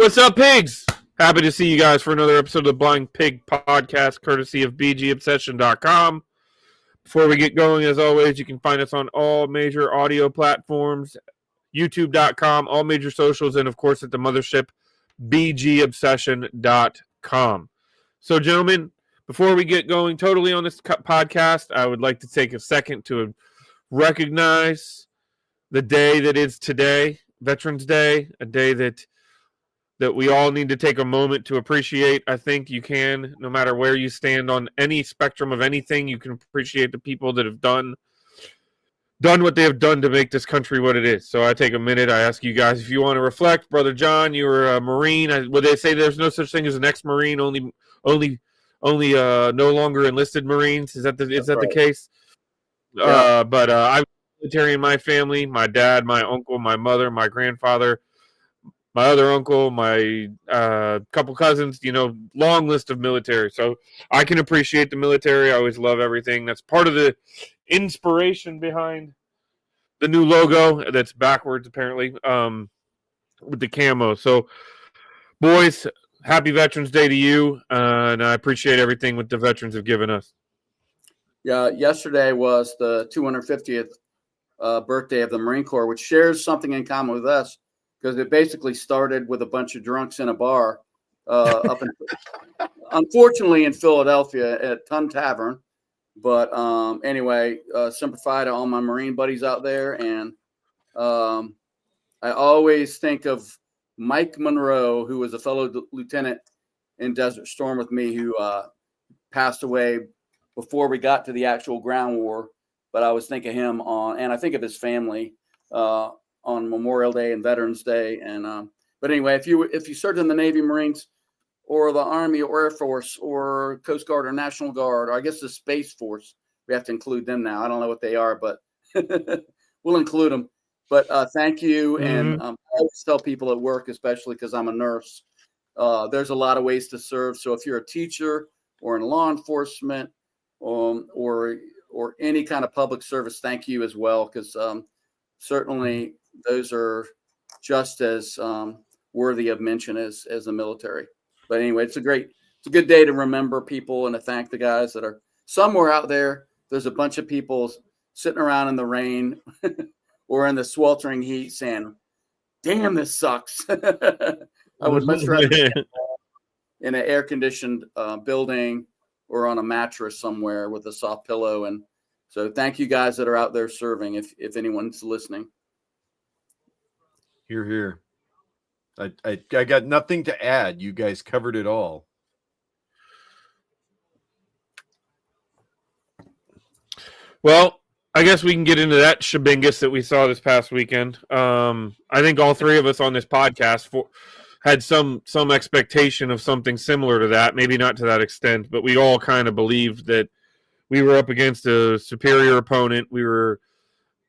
What's up, pigs? Happy to see you guys for another episode of the Blind Pig Podcast, courtesy of bgobsession.com. Before we get going, as always, you can find us on all major audio platforms, youtube.com, all major socials, and, of course, at the mothership, bgobsession.com. So, gentlemen, before we get going totally on this podcast, I would like to take a second to recognize the day that is today, Veterans Day, a day that we all need to take a moment to appreciate. I think you can, no matter where you stand on any spectrum of anything, you can appreciate the people that have done what they have done to make this country what it is. So I take a minute. I ask you guys if you want to reflect. Brother John, you were a Marine. Would they say there's no such thing as an ex-Marine? Only no longer enlisted Marines. Is that the case? Yeah. But I was military in my family. My dad, my uncle, my mother, my grandfather, my other uncle, my couple cousins, long list of military. So I can appreciate the military. I always love everything. That's part of the inspiration behind the new logo that's backwards, apparently, with the camo. So, boys, happy Veterans Day to you, and I appreciate everything what the veterans have given us. Yeah, yesterday was the 250th birthday of the Marine Corps, which shares something in common with us, because it basically started with a bunch of drunks in a bar unfortunately in Philadelphia at Ton Tavern. But anyway, simplify to all my Marine buddies out there. And I always think of Mike Monroe, who was a fellow lieutenant in Desert Storm with me, who passed away before we got to the actual ground war. But I always think of him and I think of his family on Memorial Day and Veterans Day. And but anyway, if you served in the Navy, Marines, or the Army or Air Force or Coast Guard or National Guard, or I guess the Space Force, we have to include them now. I don't know what they are, but we'll include them. But thank you. Mm-hmm. And I always tell people at work, especially because I'm a nurse, there's a lot of ways to serve. So if you're a teacher or in law enforcement or any kind of public service, thank you as well, because certainly those are just as worthy of mention as the military. But anyway, it's a good day to remember people and to thank the guys that are somewhere out there. There's a bunch of people sitting around in the rain or in the sweltering heat saying, damn, this sucks. I would much rather be in an air-conditioned building or on a mattress somewhere with a soft pillow. And so thank you guys that are out there serving, if anyone's listening. Hear, hear. I got nothing to add. You guys covered it all. Well, I guess we can get into that shabingus that we saw this past weekend. I think all three of us on this podcast had some expectation of something similar to that. Maybe not to that extent, but we all kind of believed that we were up against a superior opponent. We were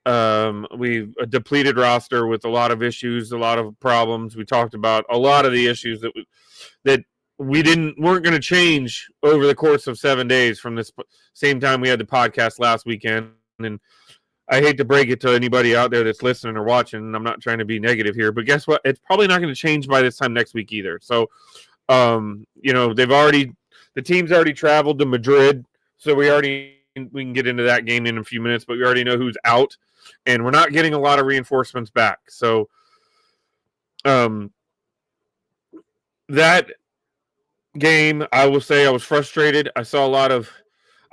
a depleted roster with a lot of issues, a lot of problems. We talked about a lot of the issues that weren't going to change over the course of 7 days from this same time we had the podcast last weekend. And I hate to break it to anybody out there that's listening or watching, and I'm not trying to be negative here, but guess what? It's probably not going to change by this time next week either. So, the team's already traveled to Madrid, so we can get into that game in a few minutes, but we already know who's out, and we're not getting a lot of reinforcements back. So, that game, I will say I was frustrated. I saw a lot of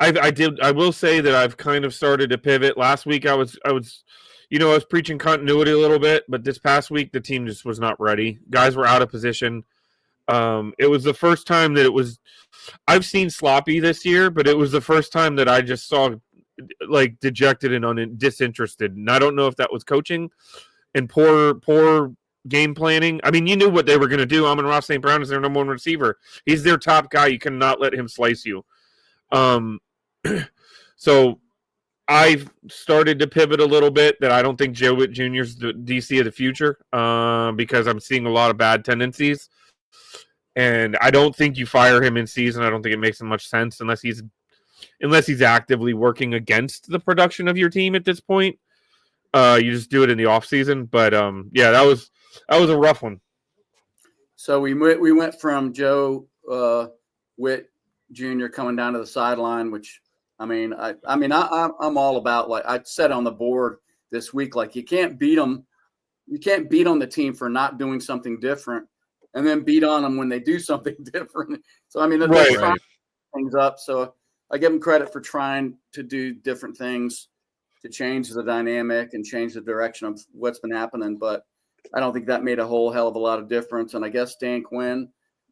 I will say that I've kind of started to pivot. Last week I was preaching continuity a little bit, but this past week the team just was not ready. Guys were out of position. It was the first time that I've seen sloppy this year, but it was the first time that I just saw like dejected and disinterested. And I don't know if that was coaching and poor game planning. I mean, you knew what they were going to do. Amon-Ra St. Brown is their number one receiver. He's their top guy. You cannot let him slice you. So I've started to pivot a little bit that I don't think Joe Witt Jr. is the DC of the future because I'm seeing a lot of bad tendencies. And I don't think you fire him in season. I don't think it makes much sense unless he's actively working against the production of your team at this point. You just do it in the off season. But that was a rough one. So we went from Joe Witt Jr. coming down to the sideline, which I'm all about, like I said on the board this week, like you can't beat them. You can't beat on the team for not doing something different and then beat on them when they do something different. So, I mean, they're trying things up. So I give them credit for trying to do different things to change the dynamic and change the direction of what's been happening. But I don't think that made a whole hell of a lot of difference. And I guess Dan Quinn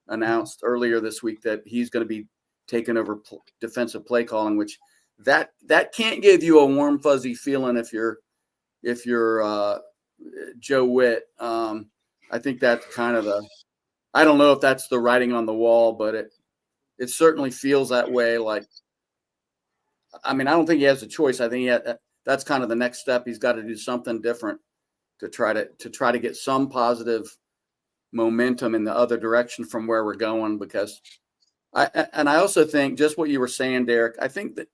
announced earlier this week that he's going to be taking over defensive play calling, which that can't give you a warm, fuzzy feeling if you're Joe Witt. I think that's kind of I don't know if that's the writing on the wall, but it certainly feels that way. Like, I mean, I don't think he has a choice. I think that's kind of the next step. He's got to do something different to try to get some positive momentum in the other direction from where we're going. Because I also think just what you were saying, Derek, I think that,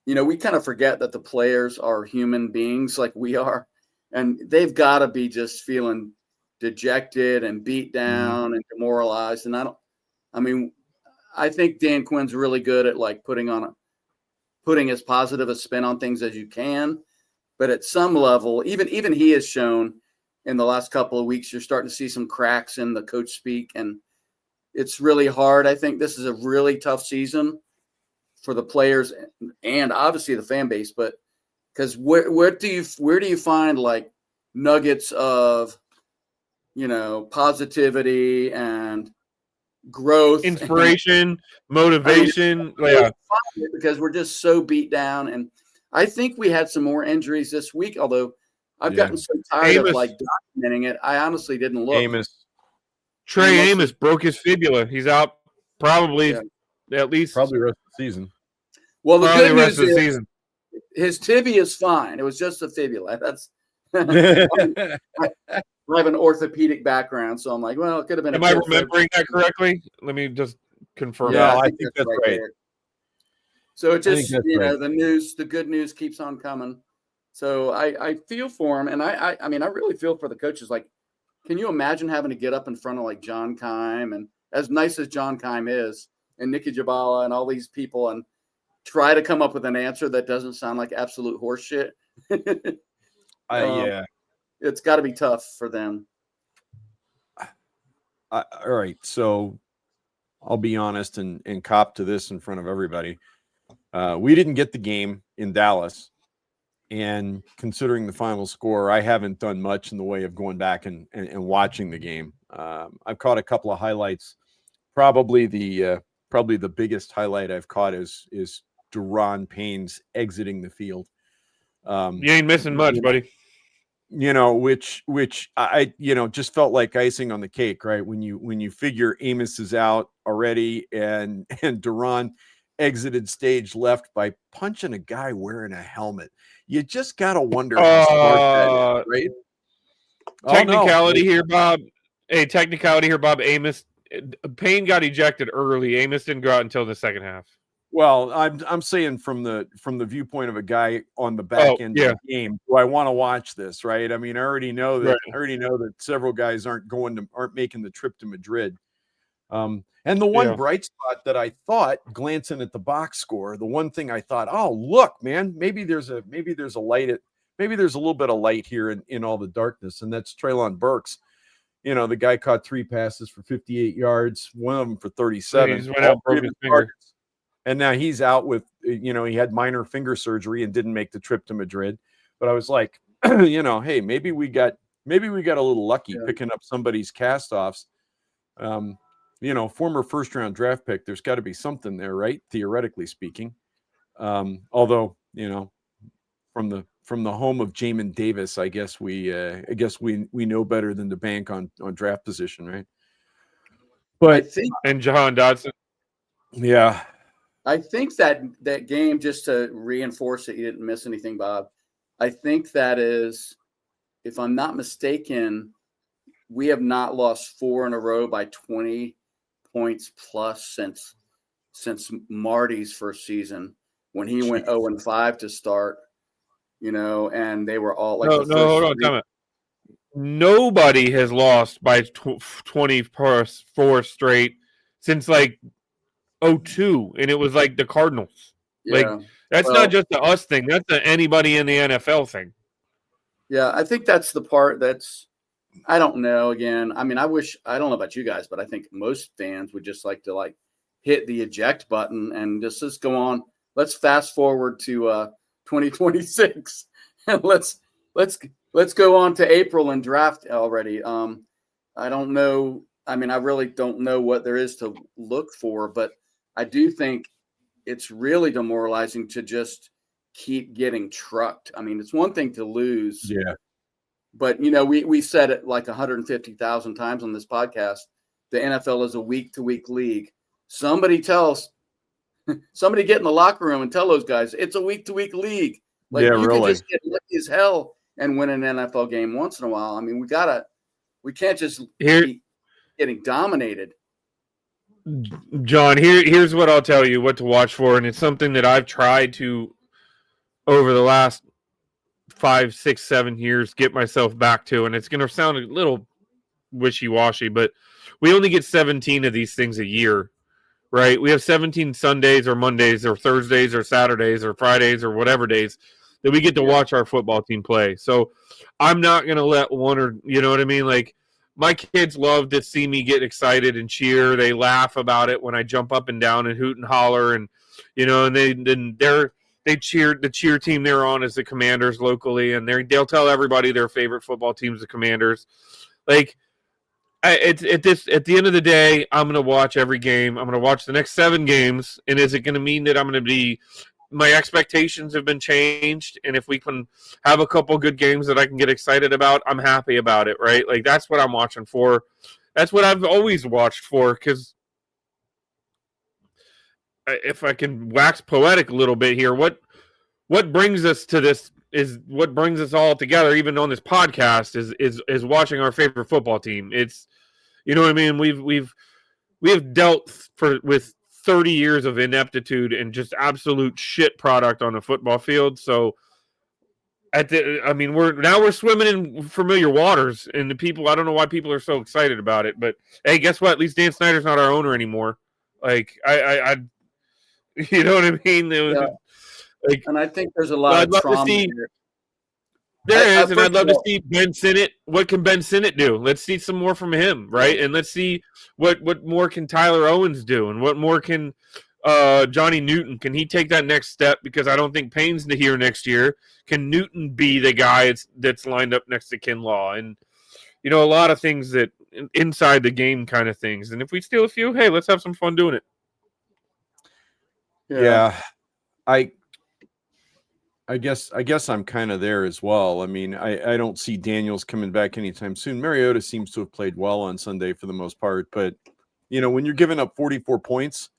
we kind of forget that the players are human beings like we are, and they've got to be just feeling dejected and beat down and demoralized. And I think Dan Quinn's really good at like putting as positive a spin on things as you can. But at some level, even he has shown in the last couple of weeks, you're starting to see some cracks in the coach speak, and it's really hard. I think this is a really tough season for the players and obviously the fan base. But because where do you find like nuggets of positivity and growth, inspiration, motivation? Because we're just so beat down. And I think we had some more injuries this week, although I've gotten so tired of like documenting it. I honestly didn't look. Trey Amos broke his fibula. He's out probably at least the rest of the season. Well, the good news is his tibia is fine. It was just a fibula. That's I have an orthopedic background, so I'm like, well, it could have been. Am I remembering that correctly? Let me just confirm. Yeah, I think that's right. So it just, the good news keeps on coming. So I feel for him, and I really feel for the coaches. Like, can you imagine having to get up in front of like John Keim, and as nice as John Keim is, and Nikki Jabala and all these people, and try to come up with an answer that doesn't sound like absolute horseshit? Yeah. It's got to be tough for them. All right. So I'll be honest and cop to this in front of everybody. We didn't get the game in Dallas. And considering the final score, I haven't done much in the way of going back and watching the game. I've caught a couple of highlights. Probably the biggest highlight I've caught is Deron Payne's exiting the field. You ain't missing much, buddy. Which I just felt like icing on the cake, right? When you figure Amos is out already and Deron exited stage left by punching a guy wearing a helmet. You just gotta wonder how smart that is, right? Technicality here, Bob. Hey, technicality here, Bob. Payne got ejected early. Amos didn't go out until the second half. Well, I'm saying from the viewpoint of a guy on the back end of the game, do I want to watch this, right? I mean, I already know that several guys aren't making the trip to Madrid. And the one bright spot that I thought, glancing at the box score, the one thing I thought, oh look, man, maybe there's a little bit of light here in all the darkness, and that's Treylon Burks. The guy caught 3 passes for 58 yards, one of them for 37. He just went out, broke his finger. And now he's out with, he had minor finger surgery and didn't make the trip to Madrid. But I was like, hey, maybe we got a little lucky picking up somebody's cast-offs. Former first-round draft pick. There's got to be something there, right? Theoretically speaking. Although, from the home of Jamin Davis, I guess we know better than to bank on draft position, right? But and Jahan Dotson. Yeah. I think that game, just to reinforce that you didn't miss anything, Bob, I think that is, if I'm not mistaken, we have not lost 4 in a row by 20 points plus since Marty's first season when he went 0-5 to start, and they were all like hold on, time it. nobody has lost by 24 straight since like 02, and it was like the Cardinals. Like, Yeah. that's Well, not just a us thing. That's a anybody in the NFL thing. yeah, I think that's the part that's, I don't know. Again, I mean, I don't know about you guys, but I think most fans would just like to like hit the eject button and just go on. Let's fast forward to 2026 and let's go on to April and draft already. I don't know. I mean, I really don't know what there is to look for, but I do think it's really demoralizing to just keep getting trucked. I mean, it's one thing to lose. Yeah. But, you know, we said it like 150,000 times on this podcast. The NFL is a week-to-week league. Somebody get in the locker room and tell those guys it's a week-to-week league. Like, yeah, you really. can just get lucky as hell and win an NFL game once in a while. I mean, we can't just be getting dominated. John, here's what I'll tell you what to watch for, and it's something that I've tried to, over the last 5, 6, 7 years, get myself back to, and it's going to sound a little wishy-washy, but we only get 17 of these things a year, right? We have 17 Sundays or Mondays or Thursdays or Saturdays or Fridays or whatever days that we get to watch our football team play. So I'm not going to let one, or, you know what I mean? Like, my kids love to see me get excited and cheer. They laugh about it when I jump up and down and hoot and holler, and, you know, and they cheered the cheer team they're on as the Commanders locally, and they'll tell everybody their favorite football team's the Commanders. Like, at the end of the day, I'm going to watch every game. I'm going to watch the next 7 games, and is it going to mean that I'm going to be – my expectations have been changed, and if we can have a couple good games that I can get excited about, I'm happy about it, right? Like, that's what I'm watching for. That's what I've always watched for, because if I can wax poetic a little bit here, what brings us to this is what brings us all together, even on this podcast, is watching our favorite football team. It's, you know what I mean? We have dealt with 30 years of ineptitude and just absolute shit product on the football field. So we're swimming in familiar waters, and the people, I don't know why people are so excited about it, but hey, guess what? At least Dan Snyder's not our owner anymore. Like, I you know what I mean? Yeah. Like, and I think there's a lot of trauma here. There is, and I'd love to see Ben Sinnott. What can Ben Sinnott do? Let's see some more from him, right? And let's see what more can Tyler Owens do, and what more can Johnny Newton. Can he take that next step? Because I don't think Payne's here next year. Can Newton be the guy that's lined up next to Kinlaw? And, you know, a lot of things that inside the game kind of things. And if we steal a few, hey, let's have some fun doing it. Yeah. I guess I'm kind of there as well. I mean, I don't see Daniels coming back anytime soon. Mariota seems to have played well on Sunday for the most part, but, you know, when you're giving up 44 points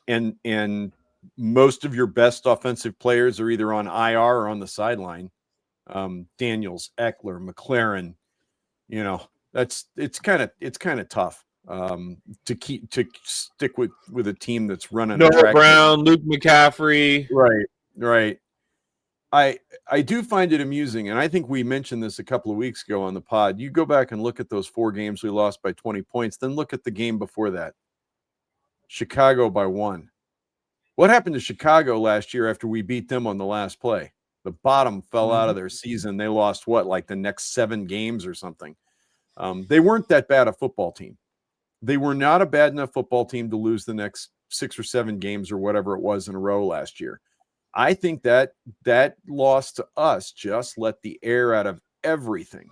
and most of your best offensive players are either on IR or on the sideline, Daniels, Eckler, McLaren, you know, it's kind of tough to stick with a team that's running. Noah Brown, Luke McCaffrey, right. I do find it amusing, and I think we mentioned this a couple of weeks ago on the pod. You go back and look at those 4 games we lost by 20 points, then look at the game before that. Chicago by 1. What happened to Chicago last year after we beat them on the last play? The bottom fell out of their season. They lost like the next 7 games or something. They weren't that bad a football team. They were not a bad enough football team to lose the next 6 or 7 games or whatever it was in a row last year. I think that loss to us just let the air out of everything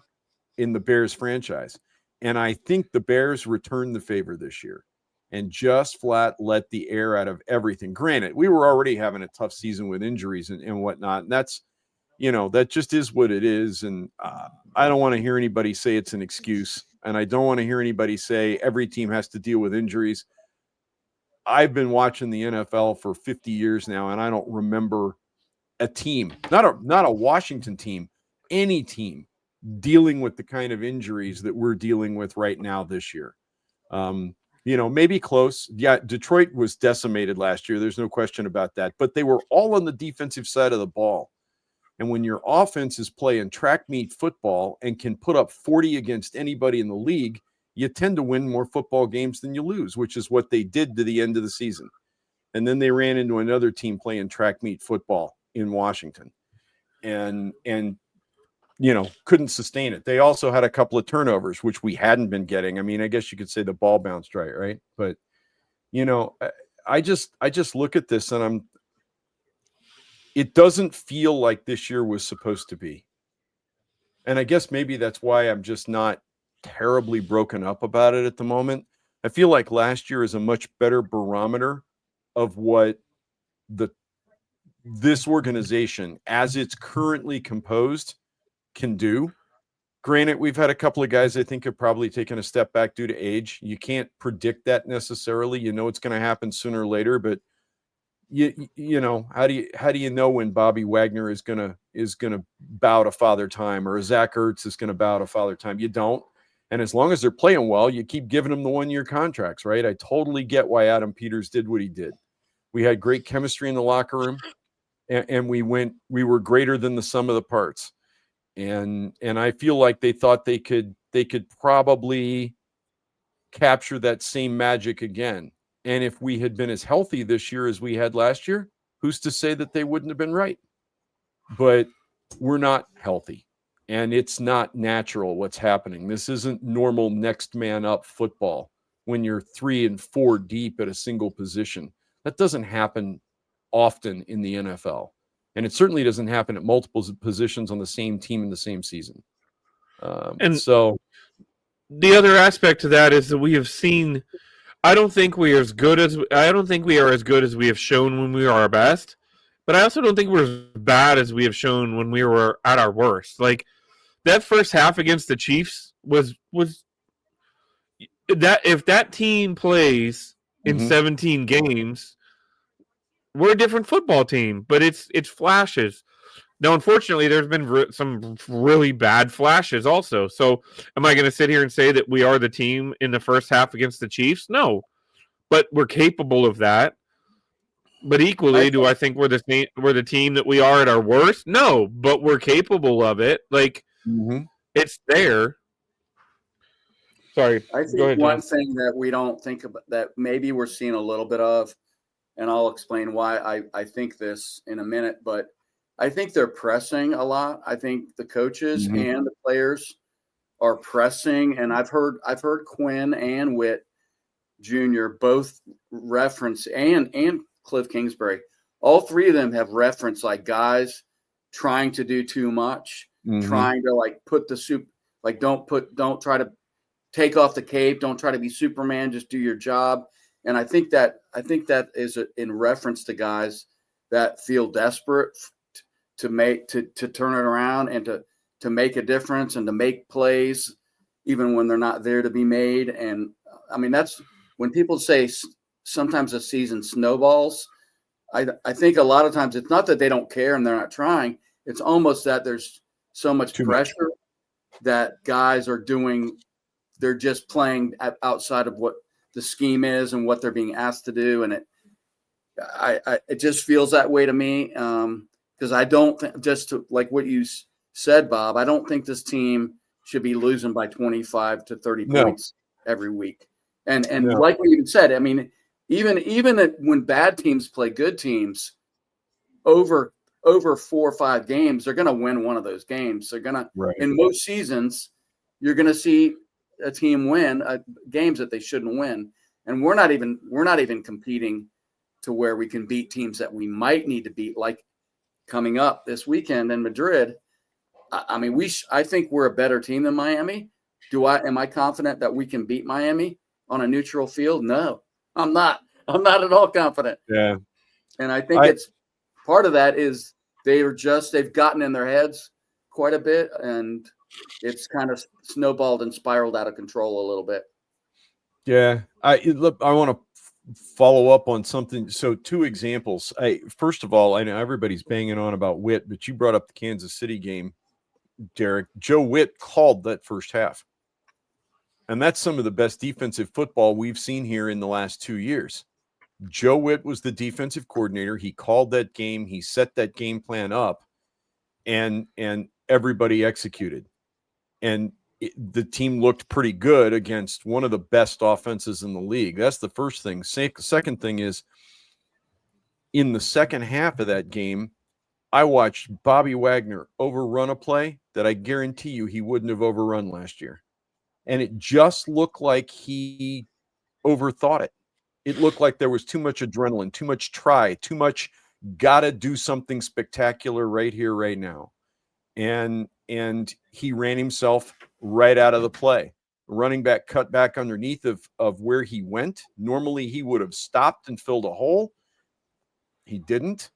in the Bears franchise. And I think the Bears returned the favor this year and just flat let the air out of everything. Granted, we were already having a tough season with injuries and whatnot. And that's, you know, that just is what it is. And I don't want to hear anybody say it's an excuse. And I don't want to hear anybody say every team has to deal with injuries. I've been watching the NFL for 50 years now, and I don't remember a team, not a Washington team, any team dealing with the kind of injuries that we're dealing with right now this year. You know, maybe close. Yeah, Detroit was decimated last year. There's no question about that. But they were all on the defensive side of the ball. And when your offense is playing track meet football and can put up 40 against anybody in the league, you tend to win more football games than you lose, which is what they did to the end of the season. And then they ran into another team playing track meet football in Washington and couldn't sustain it. They also had a couple of turnovers, which we hadn't been getting. I mean, I guess you could say the ball bounced right? But, I just look at this and it doesn't feel like this year was supposed to be. And I guess maybe that's why I'm just not terribly broken up about it at the moment. I feel like last year is a much better barometer of what this organization, as it's currently composed, can do. Granted, we've had a couple of guys I think have probably taken a step back due to age. You can't predict that necessarily. You know it's going to happen sooner or later, but how do you know when Bobby Wagner is gonna bow to Father Time or Zach Ertz is gonna bow to Father Time? You don't. And as long as they're playing well, you keep giving them the 1-year contracts, right? I totally get why Adam Peters did what he did. We had great chemistry in the locker room, and we were greater than the sum of the parts. And I feel like they thought they could probably capture that same magic again. And if we had been as healthy this year as we had last year, who's to say that they wouldn't have been right? But we're not healthy, and it's not natural what's happening. This isn't normal next man up football when you're 3 and 4 deep at a single position. That doesn't happen often in the NFL. And it certainly doesn't happen at multiple positions on the same team in the same season. And so the other aspect to that is that we have seen, I don't think we are as good as we have shown when we are our best, but I also don't think we're as bad as we have shown when we were at our worst. Like that first half against the Chiefs was that if that team plays in 17 games, we're a different football team, but it's flashes. Now, unfortunately, there's been some really bad flashes also. So am I going to sit here and say that we are the team in the first half against the Chiefs? No, but we're capable of that. But equally, do I think we're the team that we are at our worst? No, but we're capable of it. Like, it's there. Sorry. I think one thing that we don't think about that maybe we're seeing a little bit of, and I'll explain why I think this in a minute, but I think they're pressing a lot. I think the coaches and the players are pressing, and I've heard Quinn and Witt Jr. both reference and Cliff Kingsbury. All three of them have referenced like guys trying to do too much, trying to like put the soup, like don't try to take off the cape, don't try to be Superman, just do your job. And I think that is in reference to guys that feel desperate to turn it around and to make a difference and to make plays even when they're not there to be made. And I mean, that's when people say sometimes a season snowballs. I think a lot of times it's not that they don't care and they're not trying. It's almost that there's so much pressure that guys are doing. They're just playing outside of what the scheme is and what they're being asked to do. And it just feels that way to me. Because I don't think, just to, like what you said, Bob, I don't think this team should be losing by 25 to 30 points every week. And like we even said, I mean, even when bad teams play good teams, over 4 or 5 games, they're going to win one of those games. They're going to, in most seasons, you're going to see a team win games that they shouldn't win. And we're not even competing to where we can beat teams that we might need to beat, like coming up this weekend in Madrid. I mean, I think we're a better team than Miami. Am I confident that we can beat Miami on a neutral field? No, I'm not. I'm not at all confident. Yeah. And I think it's part of that is they've gotten in their heads quite a bit, and it's kind of snowballed and spiraled out of control a little bit. Yeah. I want to follow up on something. So 2 examples. First of all, I know everybody's banging on about Witt, but you brought up the Kansas City game, Derek. Joe Witt called that first half. And that's some of the best defensive football we've seen here in the last 2 years. Joe Witt was the defensive coordinator. He called that game. He set that game plan up. and everybody executed. And the team looked pretty good against one of the best offenses in the league. That's the first thing. Second thing is, in the second half of that game, I watched Bobby Wagner overrun a play that I guarantee you he wouldn't have overrun last year. And it just looked like he overthought it. It looked like there was too much adrenaline, too much too much gotta do something spectacular right here, right now. And he ran himself right out of the play. Running back cut back underneath of where he went. Normally he would have stopped and filled a hole. He didn't.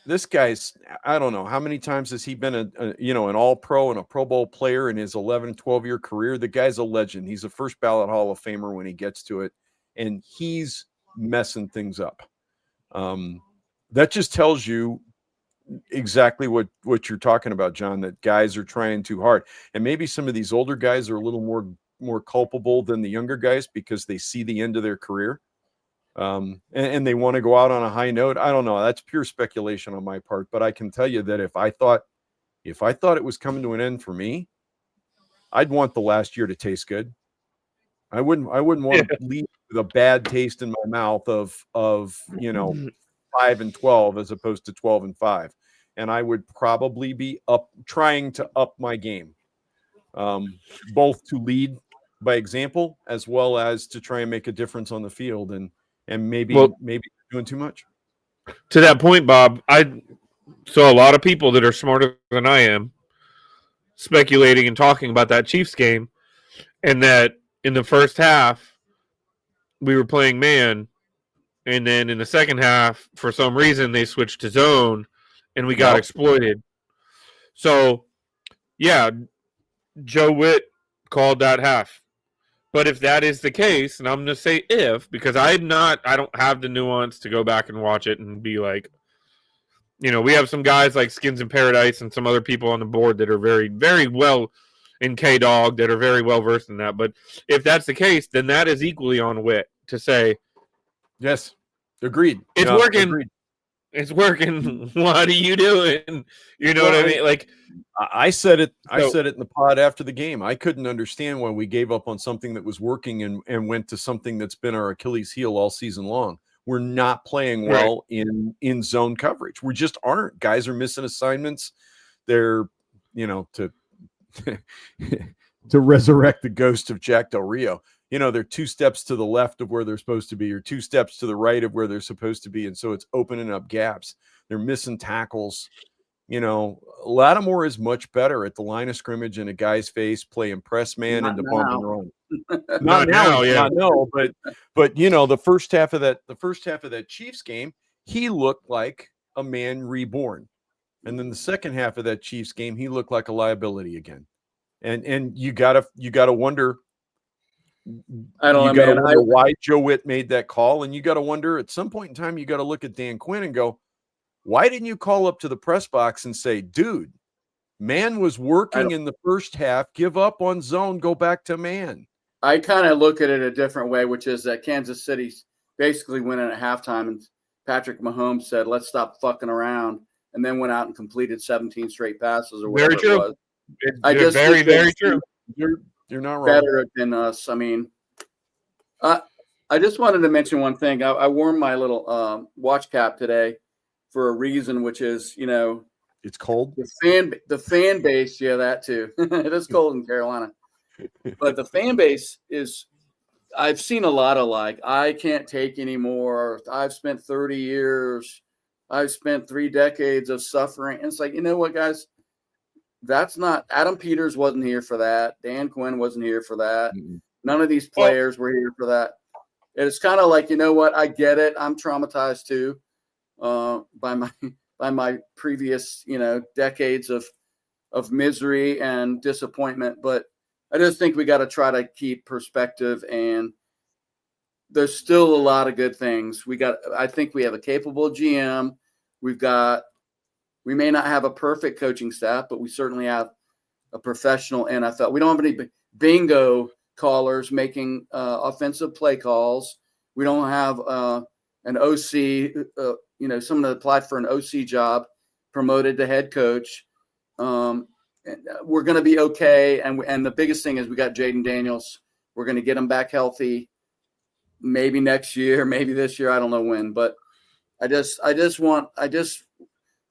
This guy's, I don't know, how many times has he been an all-pro and a Pro Bowl player in his 11, 12-year career? The guy's a legend. He's a first ballot Hall of Famer when he gets to it, and he's messing things up. That just tells you exactly what you're talking about, John, that guys are trying too hard. And maybe some of these older guys are a little more culpable than the younger guys because they see the end of their career. And they want to go out on a high note. I don't know. That's pure speculation on my part, but I can tell you that if I thought it was coming to an end for me, I'd want the last year to taste good. I wouldn't want to leave with a bad taste in my mouth of 5-12 as opposed to 12-5. And I would probably be trying to up my game, both to lead by example as well as to try and make a difference on the field. And maybe doing too much. To that point, Bob, I saw a lot of people that are smarter than I am speculating and talking about that Chiefs game, and that in the first half we were playing man, and then in the second half, for some reason, they switched to zone, and we got exploited. So, yeah, Joe Witt called that half. But if that is the case, and I'm going to say if, because I don't have the nuance to go back and watch it and be like, we have some guys like Skins in Paradise and some other people on the board that are very, very well in K-Dog that are very well versed in that. But if that's the case, then that is equally on Witt to say, yes, agreed. It's working. Agreed. It's working. What are you doing? You know what I mean? Like, I said it. I said it in the pod after the game. I couldn't understand why we gave up on something that was working and went to something that's been our Achilles heel all season long. We're not playing well in zone coverage. We just aren't. Guys are missing assignments. They're, to resurrect the ghost of Jack Del Rio. They're 2 steps to the left of where they're supposed to be, or 2 steps to the right of where they're supposed to be. And so it's opening up gaps. They're missing tackles. Lattimore is much better at the line of scrimmage in a guy's face, playing press man into bump and run. Not now, but the first half of that Chiefs game, he looked like a man reborn. And then the second half of that Chiefs game, he looked like a liability again. And you gotta wonder. I don't know why Joe Witt made that call, and you got to wonder at some point in time. You got to look at Dan Quinn and go, "Why didn't you call up to the press box and say, dude, man was working in the first half. Give up on zone. Go back to man." I kind of look at it a different way, which is that Kansas City basically went in at halftime, and Patrick Mahomes said, "Let's stop fucking around," and then went out and completed 17 straight passes or whatever it was. It's very, very true. You're not wrong. Better than us. I mean, I just wanted to mention one thing. I wore my little watch cap today for a reason, which is, it's cold. The fan base, yeah, that too. It is cold in Carolina, but the fan base is. I've seen a lot of I can't take anymore. I've spent 30 years. I've spent 3 decades of suffering. And it's like, you know what, guys? That's not Adam Peters wasn't here for that. Dan Quinn wasn't here for that. Mm-hmm. None of these players were here for that. It's kind of like, you know what? I get it. I'm traumatized too by my previous, decades of misery and disappointment. But I just think we got to try to keep perspective, and there's still a lot of good things. I think we have a capable GM. We may not have a perfect coaching staff, but we certainly have a professional NFL. We don't have any bingo callers making offensive play calls. We don't have an OC, someone that applied for an OC job promoted to head coach. We're going to be okay. And the biggest thing is we got Jaden Daniels. We're going to get him back healthy. Maybe next year, maybe this year. I don't know when, but I just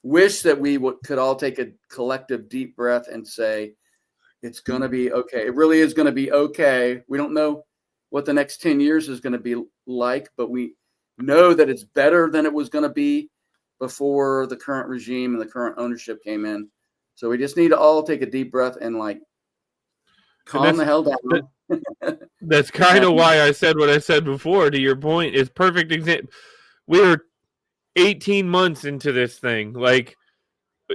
wish that we could all take a collective deep breath and say, it's going to be okay. It really is going to be okay. We don't know what the next 10 years is going to be like, but we know that it's better than it was going to be before the current regime and the current ownership came in. So we just need to all take a deep breath and calm the hell down. That's kind of why I said what I said before. To your point, is perfect example. We were 18 months into this thing.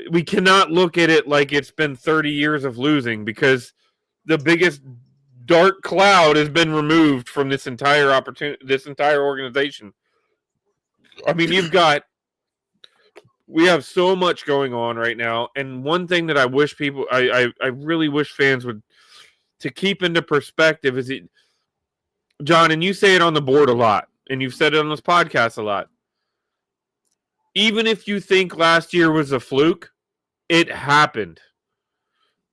We cannot look at it like it's been 30 years of losing, because the biggest dark cloud has been removed from this entire opportunity, this entire organization. I mean, we have so much going on right now. And one thing that I wish I really wish fans would to keep into perspective is John, and you say it on the board a lot, and you've said it on this podcast a lot. Even if you think last year was a fluke, it happened.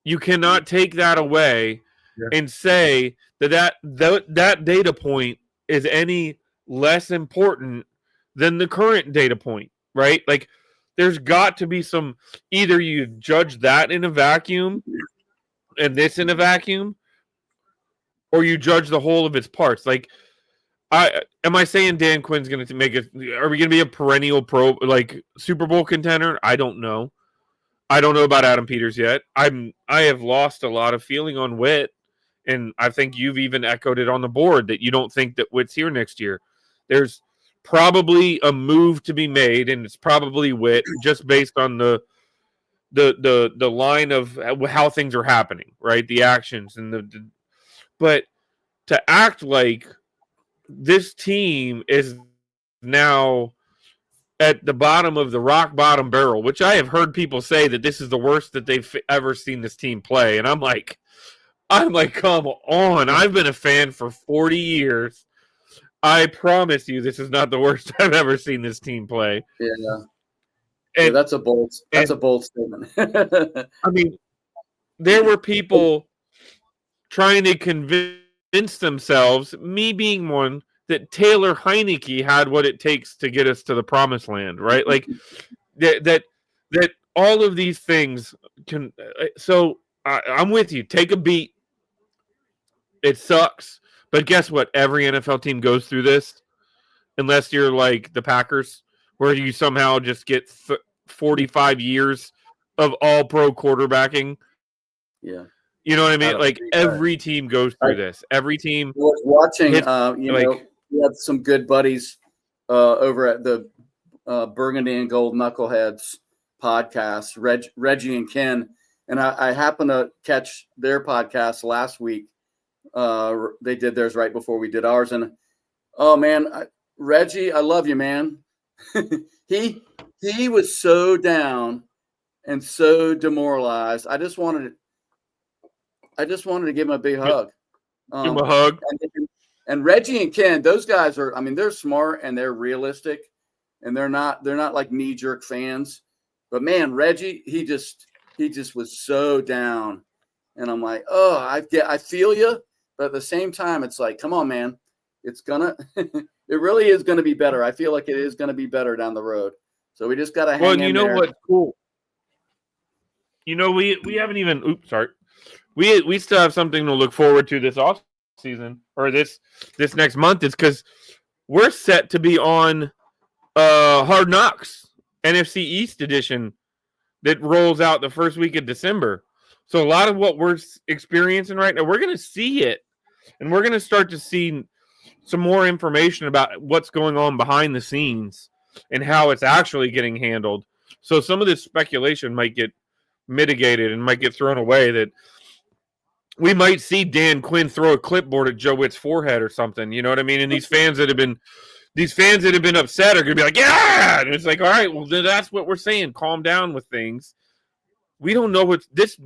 You cannot take that away and say that data point is any less important than the current data point, right? There's got to be some, either you judge that in a vacuum and this in a vacuum, or you judge the whole of its parts. Am I saying Dan Quinn's going to make it? Are we going to be a perennial Super Bowl contender? I don't know. I don't know about Adam Peters yet. I have lost a lot of feeling on Witt, and I think you've even echoed it on the board that you don't think that Witt's here next year. There's probably a move to be made, and it's probably Witt, just based on the line of how things are happening, right? The actions and but to act like this team is now at the bottom of the rock bottom barrel, which I have heard people say that this is the worst that they've ever seen this team play. And I'm like, come on. I've been a fan for 40 years. I promise you this is not the worst I've ever seen this team play. Yeah. That's a bold statement. I mean, there were people trying to convince themselves, me being one, that Taylor Heineke had what it takes to get us to the promised land, right? That all of these things can. So I'm with you. Take a beat. It sucks, but guess what? Every NFL team goes through this, unless you're like the Packers, where you somehow just get 45 years of all-pro quarterbacking. Yeah. You know what I mean? Every team goes through this. Every team. I was watching, we had some good buddies over at the Burgundy and Gold Knuckleheads podcast, Reggie and Ken, and I happened to catch their podcast last week. They did theirs right before we did ours, and oh man, Reggie, I love you, man. He was so down and so demoralized. I just wanted to give him a big hug. Give him a hug. And Reggie and Ken, those guys are, I mean, they're smart and they're realistic, and they're not like knee-jerk fans. But man, Reggie, he just was so down. And I'm like, oh, I feel you. But at the same time, it's like, come on, man. It's gonna it really is gonna be better. I feel like it is gonna be better down the road. So we just gotta hang in there. Well, you know what's cool? You know, we haven't even we still have something to look forward to this off season, or this next month. Is because we're set to be on Hard Knocks NFC East edition that rolls out the first week of December. So a lot of what we're experiencing right now, we're going to see it, and we're going to start to see some more information about what's going on behind the scenes and how it's actually getting handled. So some of this speculation might get mitigated and might get thrown away, that we might see Dan Quinn throw a clipboard at Joe Witt's forehead or something. You know what I mean? And these fans that have been upset are going to be like, yeah. And it's like, all right, well, then that's what we're saying. Calm down with things. We don't know what this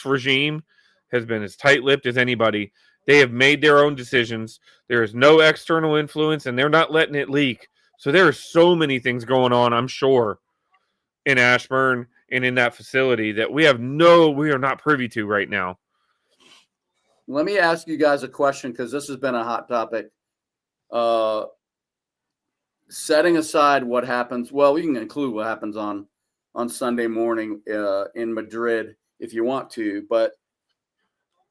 regime has been as tight-lipped as anybody. They have made their own decisions. There is no external influence, and they're not letting it leak. So there are so many things going on, I'm sure, in Ashburn and in that facility that we are not privy to right now. Let me ask you guys a question, because this has been a hot topic. Setting aside what happens, well, we can include what happens on Sunday morning in Madrid if you want to, but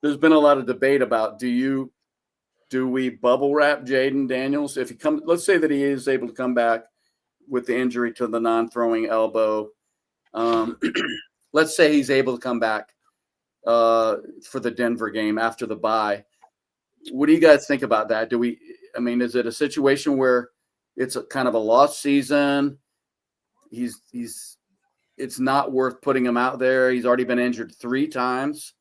there's been a lot of debate about do we bubble wrap Jaden Daniels if he comes? Let's say that he is able to come back with the injury to the non-throwing elbow. Let's say he's able to come back for the Denver game after the bye. What do you guys think about that? Is it a situation where it's a kind of a lost season? It's not worth putting him out there. He's already been injured 3 times.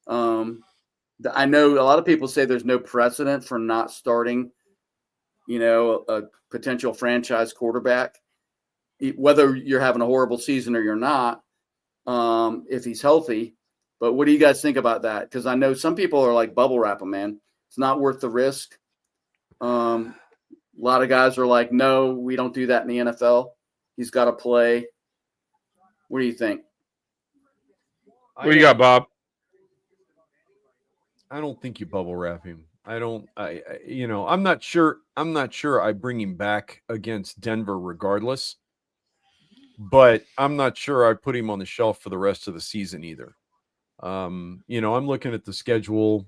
I know a lot of people say there's no precedent for not starting, a potential franchise quarterback, whether you're having a horrible season or you're not, if he's healthy. But what do you guys think about that? Because I know some people are like, bubble wrap him, man. It's not worth the risk. A lot of guys are like, no, we don't do that in the NFL. He's got to play. What do you think? What do you got, Bob? I don't think you bubble wrap him. I'm not sure I bring him back against Denver regardless, but I'm not sure I put him on the shelf for the rest of the season either. I'm looking at the schedule.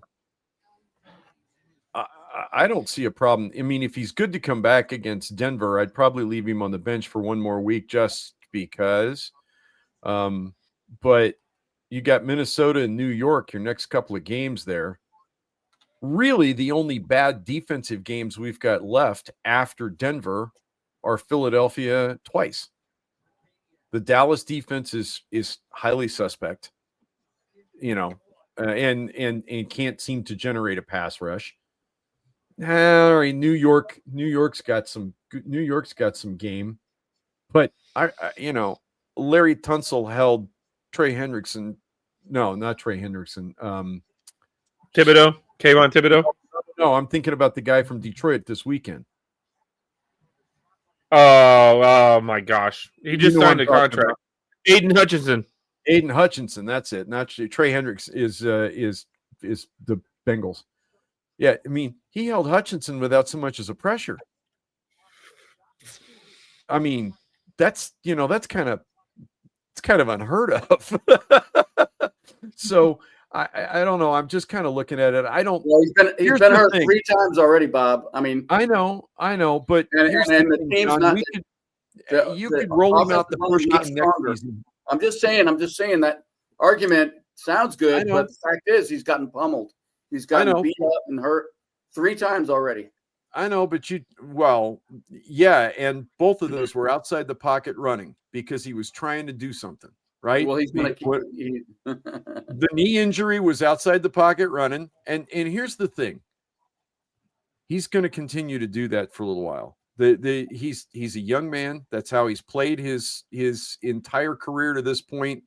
I don't see a problem. I mean, if he's good to come back against Denver, I'd probably leave him on the bench for one more week just because. But you got Minnesota and New York, your next couple of games there. Really, the only bad defensive games we've got left after Denver are Philadelphia twice. The Dallas defense is highly suspect, and can't seem to generate a pass rush. All right, New York's got some game, but Larry Tunsil held Trey Hendrickson. No, not Trey Hendrickson. Thibodeau, Kayvon Thibodeau. No, I'm thinking about the guy from Detroit this weekend. Oh my gosh, he just signed a contract. Aiden Hutchinson. That's it. Not Trey Hendricks is the Bengals. Yeah, I mean, he held Hutchinson without so much as a pressure. I mean, that's kind of unheard of. So I don't know. I'm just kind of looking at it. I don't. Well, he's been hurt 3 times already, Bob. I mean, I know, but the team's John, not. You could roll him out the first game next season. I'm just saying that argument sounds good, but the fact is he's gotten pummeled. He's gotten beat up and hurt 3 times already. I know, but yeah, and both of those were outside the pocket running because he was trying to do something, right? Well, he's going to keep the knee injury was outside the pocket running, and here's the thing. He's going to continue to do that for a little while. He's a young man. That's how he's played his entire career to this point.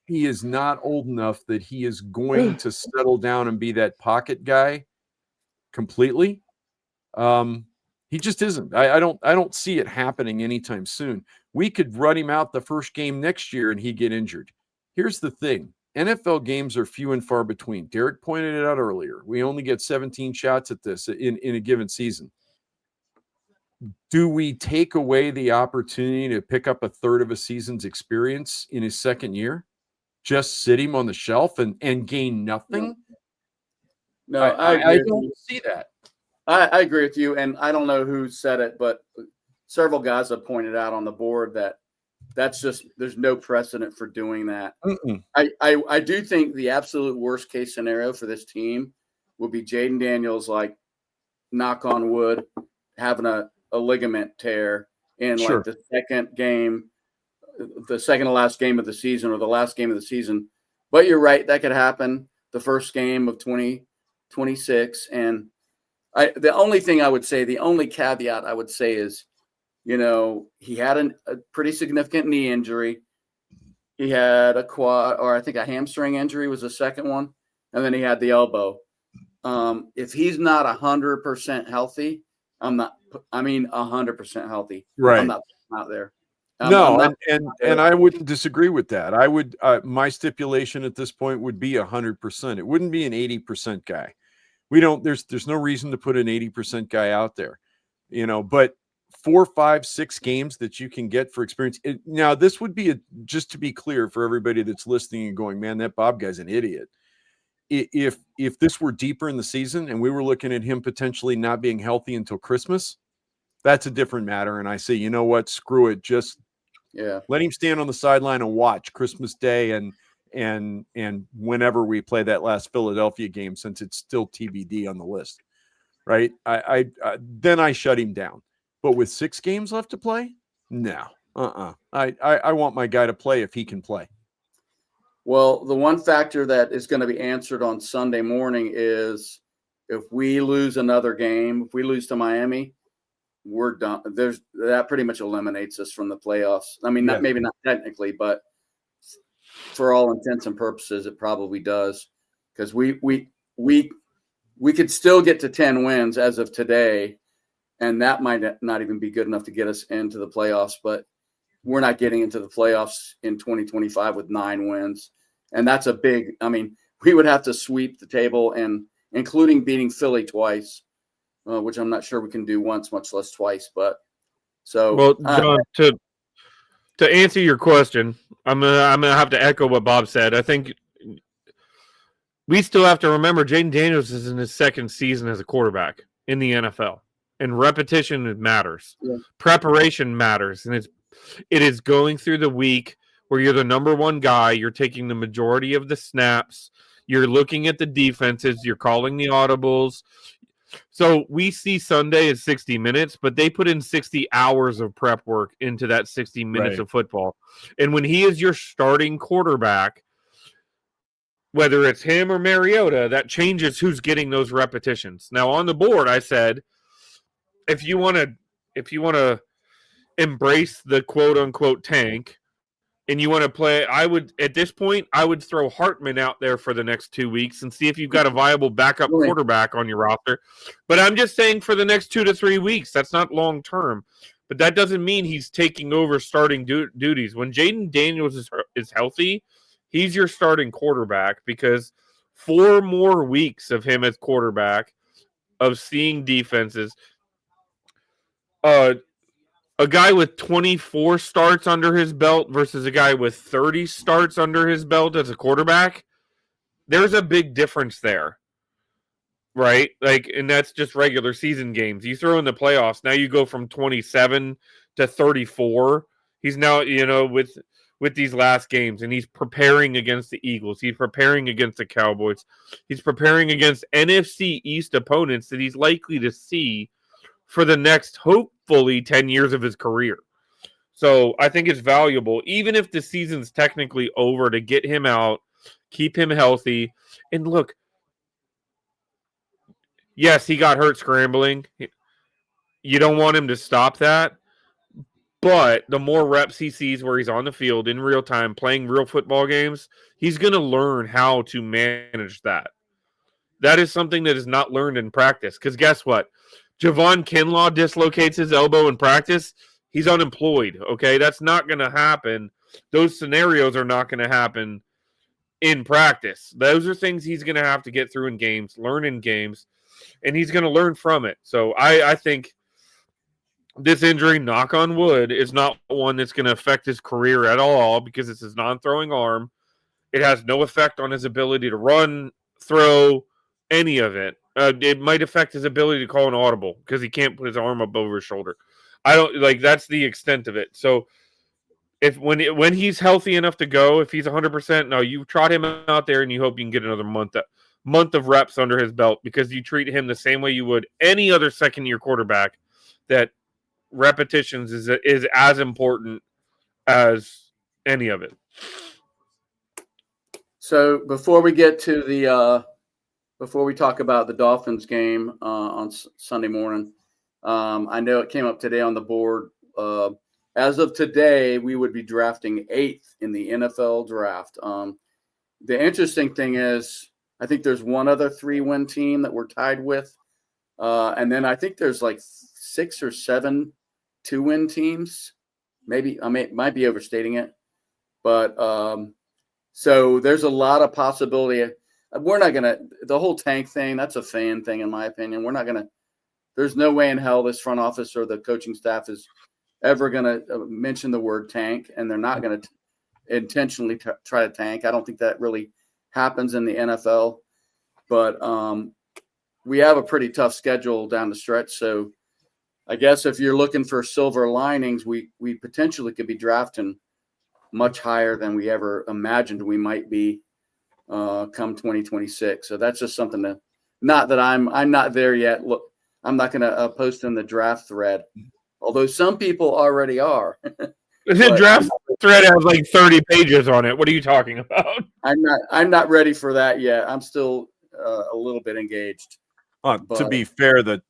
He is not old enough that he is going to settle down and be that pocket guy completely. He just isn't. I don't see it happening anytime soon. We could run him out the first game next year and he'd get injured. Here's the thing. NFL games are few and far between. Derek pointed it out earlier. We only get 17 shots at this in a given season. Do we take away the opportunity to pick up a third of a season's experience in his second year? Just sit him on the shelf and gain nothing? No, I don't see that. I agree with you, and I don't know who said it, but several guys have pointed out on the board that's just there's no precedent for doing that. I do think the absolute worst case scenario for this team would be Jaden Daniels, like, knock on wood, having a ligament tear in like the second to last game of the season or the last game of the season. But you're right, that could happen the first game of 2026. And the only thing I would say, the only caveat I would say is, he had a pretty significant knee injury. He had a quad, or I think a hamstring injury was the second one. And then he had the elbow. If he's not 100% healthy, 100% healthy. Right. I'm not out there. And I wouldn't disagree with that. I would my stipulation at this point would be 100%. It wouldn't be an 80% guy. There's no reason to put an 80% guy out there, but 4, 5, 6 games that you can get for experience. Now, this would be just to be clear for everybody that's listening and going, man, that Bob guy's an idiot. If this were deeper in the season and we were looking at him potentially not being healthy until Christmas, that's a different matter. And I say, you know what, screw it. Just let him stand on the sideline and watch Christmas Day and whenever we play that last Philadelphia game, since it's still TBD on the list, right? Then I shut him down. But with 6 games left to play, no, I want my guy to play if he can play. Well, the one factor that is going to be answered on Sunday morning is if we lose another game, if we lose to Miami, we're done. That pretty much eliminates us from the playoffs. I mean, maybe not technically, but for all intents and purposes, it probably does, because we could still get to 10 wins as of today, and that might not even be good enough to get us into the playoffs. But we're not getting into the playoffs in 2025 with 9 wins, and that's a big. I mean, we would have to sweep the table, and including beating Philly twice. Which I'm not sure we can do once, much less twice. But so, John, to answer your question, I'm gonna have to echo what Bob said. I think we still have to remember Jaden Daniels is in his 2nd season as a quarterback in the NFL, and repetition matters. Yeah. Preparation matters, and it is going through the week where you're the number 1 guy. You're taking the majority of the snaps. You're looking at the defenses. You're calling the audibles. So we see Sunday as 60 minutes, but they put in 60 hours of prep work into that 60 minutes of football. And when he is your starting quarterback, whether it's him or Mariota, that changes who's getting those repetitions. Now on the board, I said, if you want to embrace the quote unquote tank, and you want to play, at this point, I would throw Hartman out there for the next 2 weeks and see if you've got a viable backup quarterback on your roster. But I'm just saying for the next 2 to 3 weeks, that's not long term. But that doesn't mean he's taking over starting duties. When Jaden Daniels is healthy, he's your starting quarterback, because 4 more weeks of him as quarterback, of seeing defenses, a guy with 24 starts under his belt versus a guy with 30 starts under his belt as a quarterback, there's a big difference there, right? And that's just regular season games. You throw in the playoffs, now you go from 27 to 34. He's now, with these last games, and he's preparing against the Eagles. He's preparing against the Cowboys. He's preparing against NFC East opponents that he's likely to see for the next, hopefully, 10 years of his career. So I think it's valuable, even if the season's technically over, to get him out, keep him healthy. And look, yes, he got hurt scrambling. You don't want him to stop that. But the more reps he sees where he's on the field in real time, playing real football games, he's going to learn how to manage that. That is something that is not learned in practice. Because guess what? Javon Kinlaw dislocates his elbow in practice, he's unemployed, okay? That's not going to happen. Those scenarios are not going to happen in practice. Those are things he's going to have to get through in games, learn in games, and he's going to learn from it. So I think this injury, knock on wood, is not one that's going to affect his career at all, because it's his non-throwing arm. It has no effect on his ability to run, throw, any of it. It might affect his ability to call an audible, because he can't put his arm up over his shoulder. That's the extent of it. So when he's healthy enough to go, if he's 100%, no, you trot him out there and you hope you can get another month of reps under his belt, because you treat him the same way you would any other second-year quarterback, that repetitions is as important as any of it. So before we get to before we talk about the Dolphins game on Sunday morning, I know it came up today on the board. As of today, we would be drafting 8th in the NFL draft. The interesting thing is, I think there's one other 3-win team that we're tied with. And then I think there's like 6 or 7 2-win teams. maybe might be overstating it, but so there's a lot of possibility. We're not gonna the whole tank thing. That's a fan thing, in my opinion. We're not gonna. There's no way in hell this front office or the coaching staff is ever gonna mention the word tank, and they're not gonna intentionally try to tank. I don't think that really happens in the NFL, but we have a pretty tough schedule down the stretch. So I guess if you're looking for silver linings, we potentially could be drafting much higher than we ever imagined we might be come 2026. So that's just something to, not that I'm not there yet. Look, I'm not going to post in the draft thread, although some people already are. The draft thread has like 30 pages on it. What are you talking about? I'm not ready for that yet. I'm still a little bit engaged. To be fair, the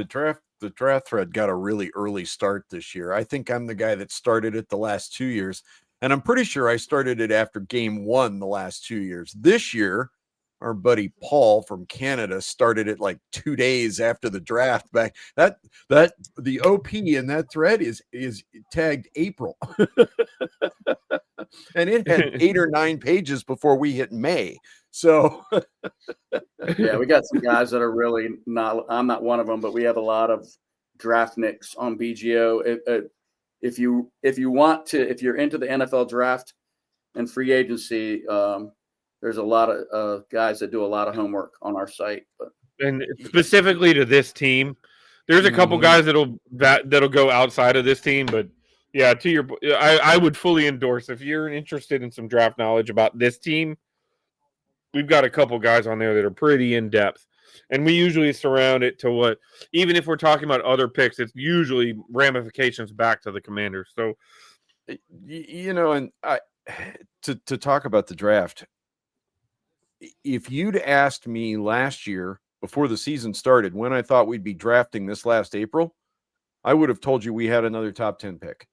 draft thread got a really early start this year. I think I'm the guy that started it the last 2 years, and I'm pretty sure I started it after game 1 the last 2 years. This year, our buddy Paul from Canada started it like 2 days after the draft. Back that the OP in that thread is tagged April, and it had 8 or 9 pages before we hit May. So yeah, we got some guys that are really not. I'm not one of them, but we have a lot of draft nicks on BGO. If you're into the NFL draft and free agency, there's a lot of guys that do a lot of homework on our site. And specifically to this team, there's a couple guys that'll go outside of this team, but yeah, I would fully endorse if you're interested in some draft knowledge about this team. We've got a couple guys on there that are pretty in depth, and we usually surround it to what, even if we're talking about other picks, it's usually ramifications back to the Commanders. So, and to talk about the draft, if you'd asked me last year before the season started when I thought we'd be drafting this last April, I would have told you we had another top 10 pick.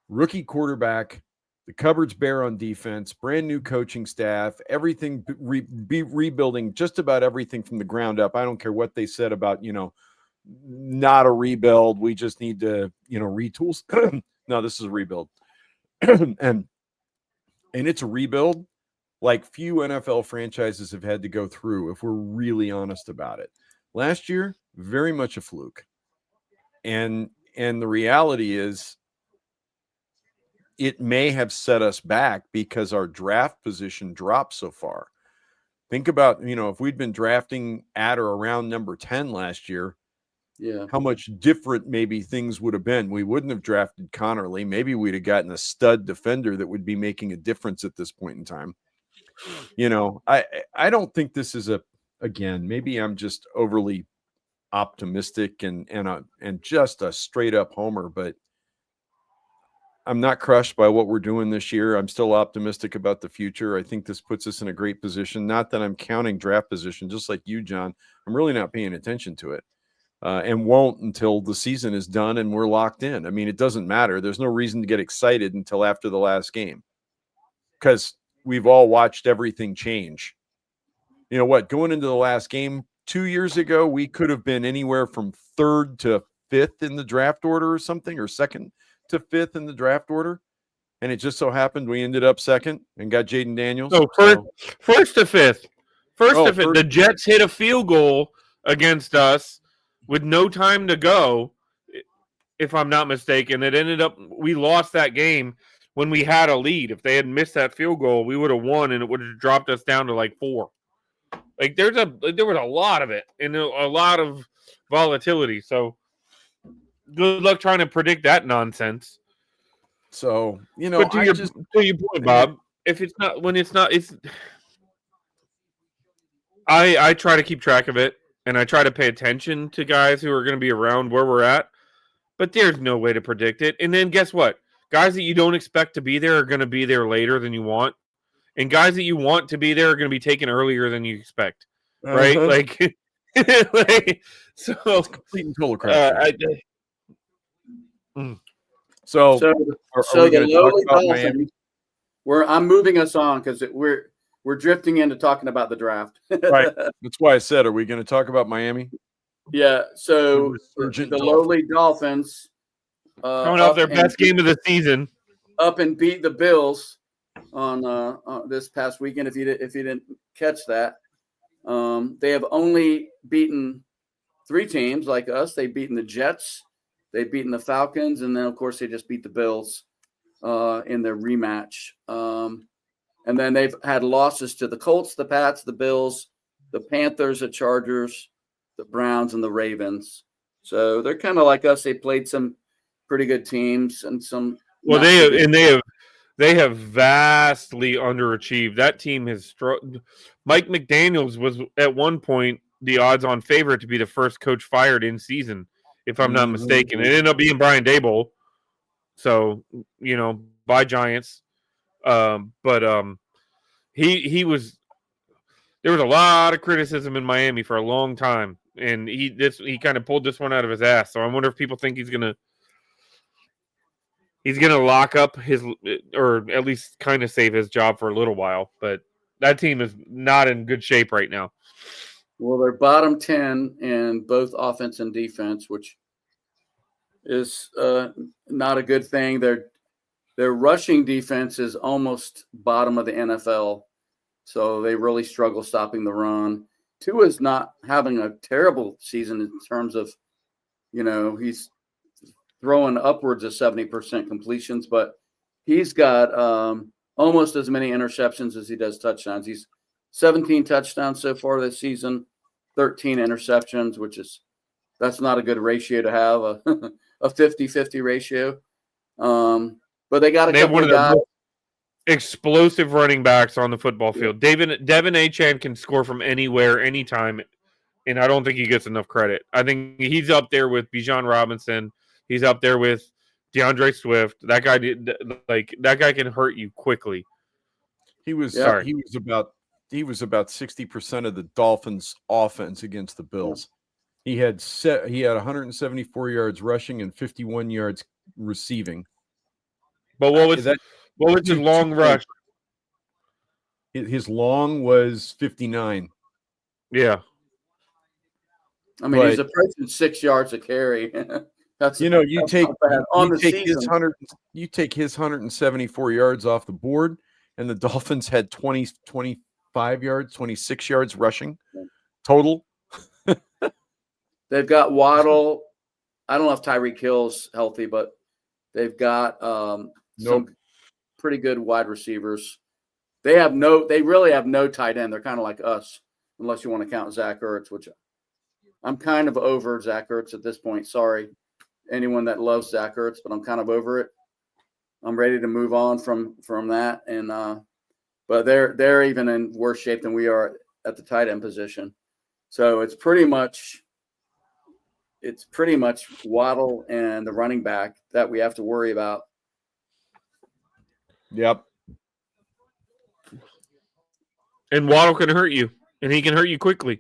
Rookie quarterback, the cupboard's bare on defense, brand new coaching staff, everything rebuilding, just about everything from the ground up. I don't care what they said about, not a rebuild. We just need to, retool. No, this is a rebuild. and it's a rebuild like few NFL franchises have had to go through, if we're really honest about it. Last year, very much a fluke. And the reality is, it may have set us back because our draft position dropped so far. Think about, if we'd been drafting at or around number 10 last year, how much different maybe things would have been. We wouldn't have drafted Connerly. Maybe we'd have gotten a stud defender that would be making a difference at this point in time. I don't think this is again, maybe I'm just overly optimistic and just a straight up homer, but I'm not crushed by what we're doing this year. I'm still optimistic about the future. I think this puts us in a great position. Not that I'm counting draft position, just like you, John. I'm really not paying attention to it and won't until the season is done and we're locked in. I mean, it doesn't matter. There's no reason to get excited until after the last game because we've all watched everything change. Going into the last game 2 years ago, we could have been anywhere from 3rd to 5th in the draft order or something, or 2nd to 5th in the draft order, and it just so happened we ended up 2nd and got Jaden Daniels. No, first to fifth. The Jets hit a field goal against us with no time to go, if I'm not mistaken. It ended up we lost that game when we had a lead. If they had missed that field goal, we would have won, and it would have dropped us down to like 4. Like there was a lot of it and a lot of volatility. So good luck trying to predict that nonsense. So, but to your point, Bob, if it's not when it's not, it's I try to keep track of it and I try to pay attention to guys who are going to be around where we're at, but there's no way to predict it. And then guess what? Guys that you don't expect to be there are going to be there later than you want. And guys that you want to be there are going to be taken earlier than you expect. Right? Like, so it's complete and total crap. So the lowly Dolphins. I'm moving us on because we're drifting into talking about the draft. Right. That's why I said, are we going to talk about Miami? Yeah. So the lowly Dolphins coming off their best game of the season, up and beat the Bills on this past weekend. If you didn't catch that, they have only beaten 3 teams like us. They've beaten the Jets, they've beaten the Falcons, and then of course they just beat the Bills in their rematch. And then they've had losses to the Colts, the Pats, the Bills, the Panthers, the Chargers, the Browns, and the Ravens. So they're kind of like us. They played some pretty good teams and some. Well, they have vastly underachieved. That team has Mike McDaniels was at one point the odds-on favorite to be the first coach fired in season, if I'm not mistaken. It ended up being Brian Daboll. So, by Giants. He was. There was a lot of criticism in Miami for a long time, and he kind of pulled this one out of his ass. So I wonder if people think he's gonna lock up or at least kind of save his job for a little while. But that team is not in good shape right now. Well, they're bottom 10 in both offense and defense, which is not a good thing. Their rushing defense is almost bottom of the NFL, so they really struggle stopping the run. Tua is not having a terrible season in terms of, he's throwing upwards of 70% completions, but he's got almost as many interceptions as he does touchdowns. He's 17 touchdowns so far this season, 13 interceptions, that's not a good ratio to have, a 50-50 ratio. But they got a couple of guys. Explosive running backs on the football field. Devin Achane can score from anywhere, anytime, and I don't think he gets enough credit. I think he's up there with Bijan Robinson. He's up there with DeAndre Swift. That guy can hurt you quickly. He was about 60% of the Dolphins' offense against the Bills. He had 174 yards rushing and 51 yards receiving. But what was his long rush? His long was 59. Yeah. I mean, he's approaching 6 yards a carry. You take his 174 yards off the board, and the Dolphins had 25 yards, 26 yards rushing total. They've got Waddle. I don't know if Tyreek Hill's healthy, but they've got some pretty good wide receivers. They really have no tight end. They're kind of like us, unless you want to count Zach Ertz, which I'm kind of over Zach Ertz at this point. Sorry, anyone that loves Zach Ertz, but I'm kind of over it. I'm ready to move on from that. And but they're even in worse shape than we are at the tight end position. So it's pretty much Waddle and the running back that we have to worry about. Yep. And Waddle can hurt you, and he can hurt you quickly.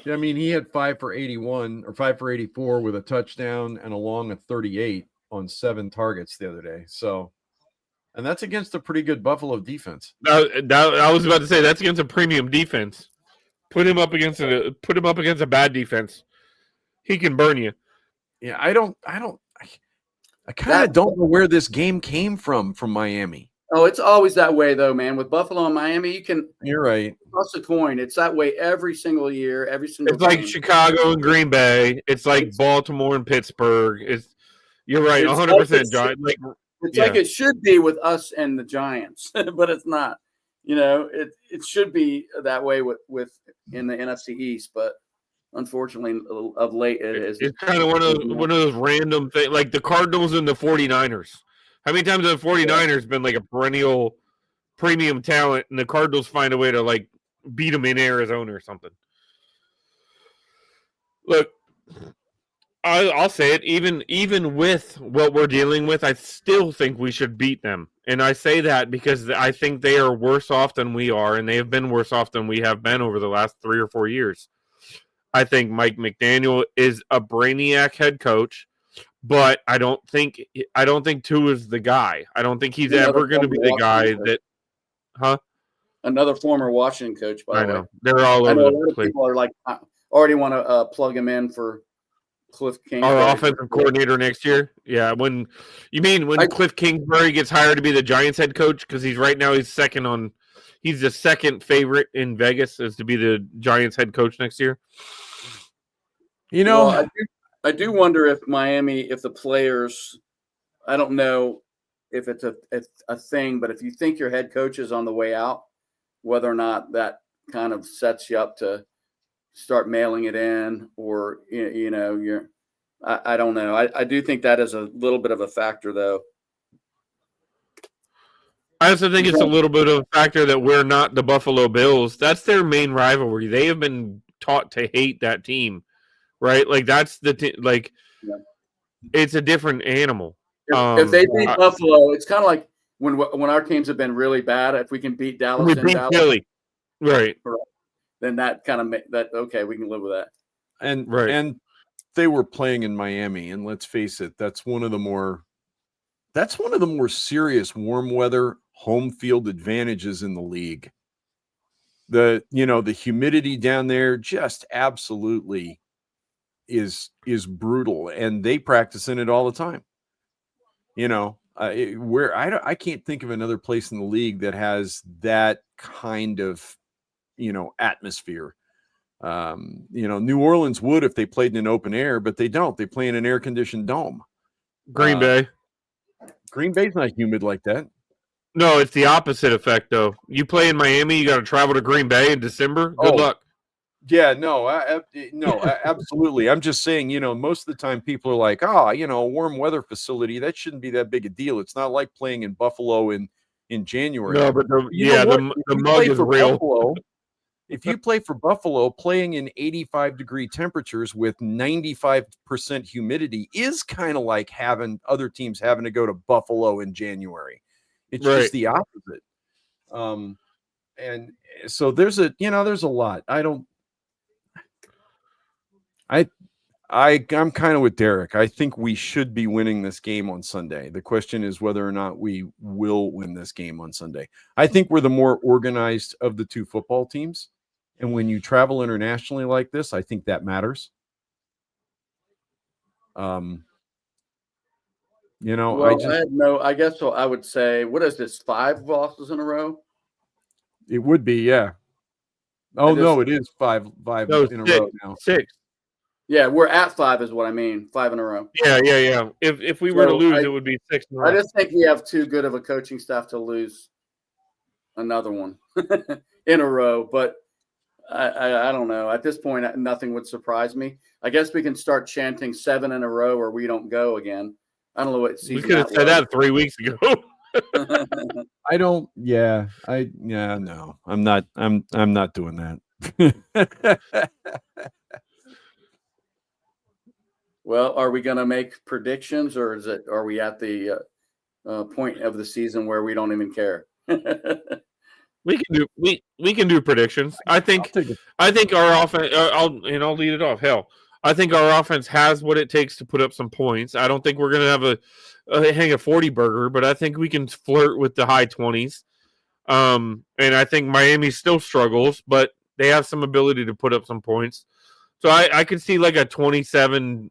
I mean, he had 5 for 81 or 5 for 84 with a touchdown and a long of 38 on 7 targets the other day. So, and that's against a pretty good Buffalo defense. I was about to say that's against a premium defense. Put him up against a bad defense. He can burn you. Yeah, I kind of don't know where this game came from Miami. Oh, it's always that way though, man. With Buffalo and Miami, You're right. Toss a coin. It's that way every single year, every single. It's like Chicago and Green Bay. It's like Baltimore and Pittsburgh. You're right, 100%, John. Like it should be with us and the Giants, but it's not. It should be that way with in the NFC East, but unfortunately, of late it is. It's kind of one of those random things, like the Cardinals and the 49ers. How many times have the 49ers been like a perennial premium talent, and the Cardinals find a way to like beat them in Arizona or something? Look, I'll say it. Even with what we're dealing with, I still think we should beat them. And I say that because I think they are worse off than we are, and they have been worse off than we have been over the last 3 or 4 years. I think Mike McDaniel is a brainiac head coach, but I don't think Tua is the guy. I don't think he's ever going to be the guy that. Another former Washington coach, by the way. They're all over the place. People are like, already want to plug him in for Cliff our Kingsbury. offensive coordinator next year. Yeah, when Cliff Kingsbury gets hired to be the Giants head coach, because he's the second favorite in Vegas as to be the Giants head coach next year. Well, I do wonder if Miami, if the players, I don't know if it's a thing, but if you think your head coach is on the way out, whether or not that kind of sets you up to start mailing it in, or I don't know. I do think that is a little bit of a factor, though. I also think it's a little bit of a factor that we're not the Buffalo Bills. That's their main rivalry. They have been taught to hate that team, right? Like that's it's a different animal. If they beat Buffalo, it's kind of like when our teams have been really bad. If we can beat Dallas and Dallas, Philly, right? Then that kind of okay, we can live with that. And they were playing in Miami, and let's face it, that's one of the more serious warm weather home field advantages in the league. The humidity down there just absolutely is brutal, and they practice in it all the time. I can't think of another place in the league that has that kind of atmosphere. New Orleans would if they played in an open air, but they don't. They play in an air-conditioned dome. Green Bay's not humid like that. No, it's the opposite effect, though. You play in Miami, you got to travel to Green Bay in December. Good luck. Yeah, no, absolutely. I'm just saying, most of the time people are like, a warm weather facility, that shouldn't be that big a deal. It's not like playing in Buffalo in January. No, but the mug is real. Buffalo, if you play for Buffalo, playing in 85-degree temperatures with 95% humidity is kind of like having other teams having to go to Buffalo in January. It's just the opposite. And so there's a lot. I'm kind of with Derek. I think we should be winning this game on Sunday. The question is whether or not we will win this game on Sunday. I think we're the more organized of the two football teams. And when you travel internationally like this, I think that matters. I guess so. I would say, what is this, 5 losses in a row? It would be, yeah. Oh, no, it is 5 in a row now. 6. Yeah, we're at 5 is what I mean. 5 in a row. Yeah. If we were to lose, it would be 6 in a row. I just think we have too good of a coaching staff to lose another one in a row. But I don't know. At this point, nothing would surprise me. I guess we can start chanting 7 in a row or we don't go again. I don't know what season. We could have said that 3 weeks ago. No, I'm not doing that. Well, are we going to make predictions, or are we at the point of the season where we don't even care? We can do predictions. I think our offense. I'll lead it off. Hell, I think our offense has what it takes to put up some points. I don't think we're going to have hang a 40 burger, but I think we can flirt with the high 20s. And I think Miami still struggles, but they have some ability to put up some points. So I could see like a 27-23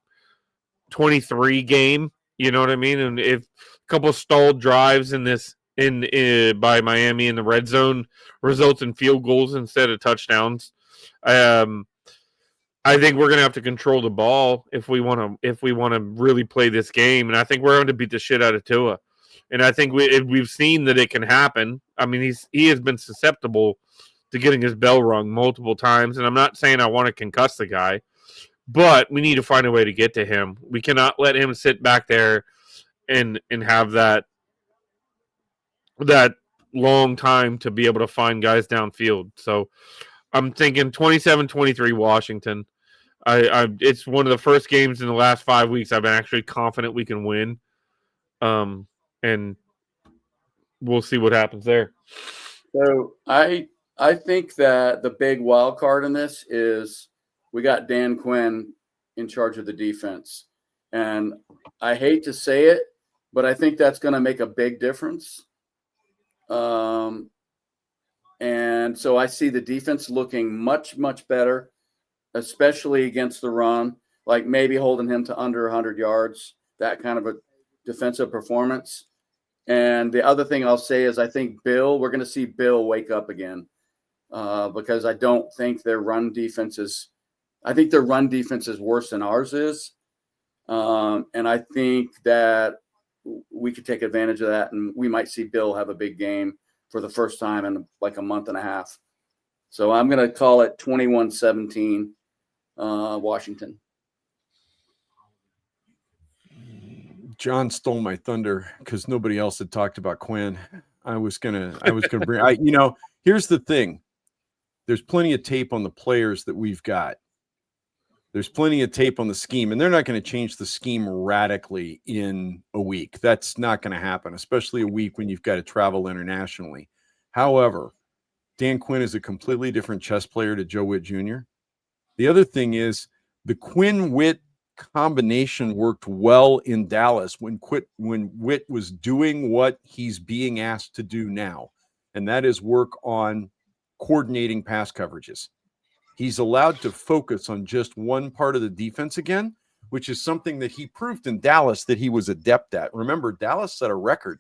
game. You know what I mean? And if a couple stalled drives in this by Miami in the red zone results in field goals instead of touchdowns, I think we're gonna have to control the ball if we want to really play this game. And I think we're going to beat the shit out of Tua. And I think we've seen that it can happen. I mean, he has been susceptible to getting his bell rung multiple times. And I'm not saying I want to concuss the guy, but we need to find a way to get to him. We cannot let him sit back there and have that long time to be able to find guys downfield. So I'm thinking 27-23 Washington. It's one of the first games in the last 5 weeks I've been actually confident we can win. And we'll see what happens there. So I think that the big wild card in this is we got Dan Quinn in charge of the defense. And I hate to say it, but I think that's going to make a big difference. And so I see the defense looking much, much better, especially against the run. like maybe holding him to under 100 yards, that kind of a defensive performance. And the other thing I'll say is I think we're going to see Bill wake up again because I don't think their run defense is worse than ours is. And I think that we could take advantage of that, and we might see Bill have a big game for the first time in like a month and a half. So I'm going to call it 21-17 Washington. John stole my thunder because nobody else had talked about Quinn. I was gonna bring. Here's the thing. There's plenty of tape on the players that we've got. There's plenty of tape on the scheme, and they're not going to change the scheme radically in a week. That's not going to happen, especially a week when you've got to travel internationally. However, Dan Quinn is a completely different chess player to Joe Witt Jr. The other thing is the Quinn-Witt combination worked well in Dallas when Witt was doing what he's being asked to do now, and that is work on coordinating pass coverages. He's allowed to focus on just one part of the defense again, which is something that he proved in Dallas that he was adept at. Remember, Dallas set a record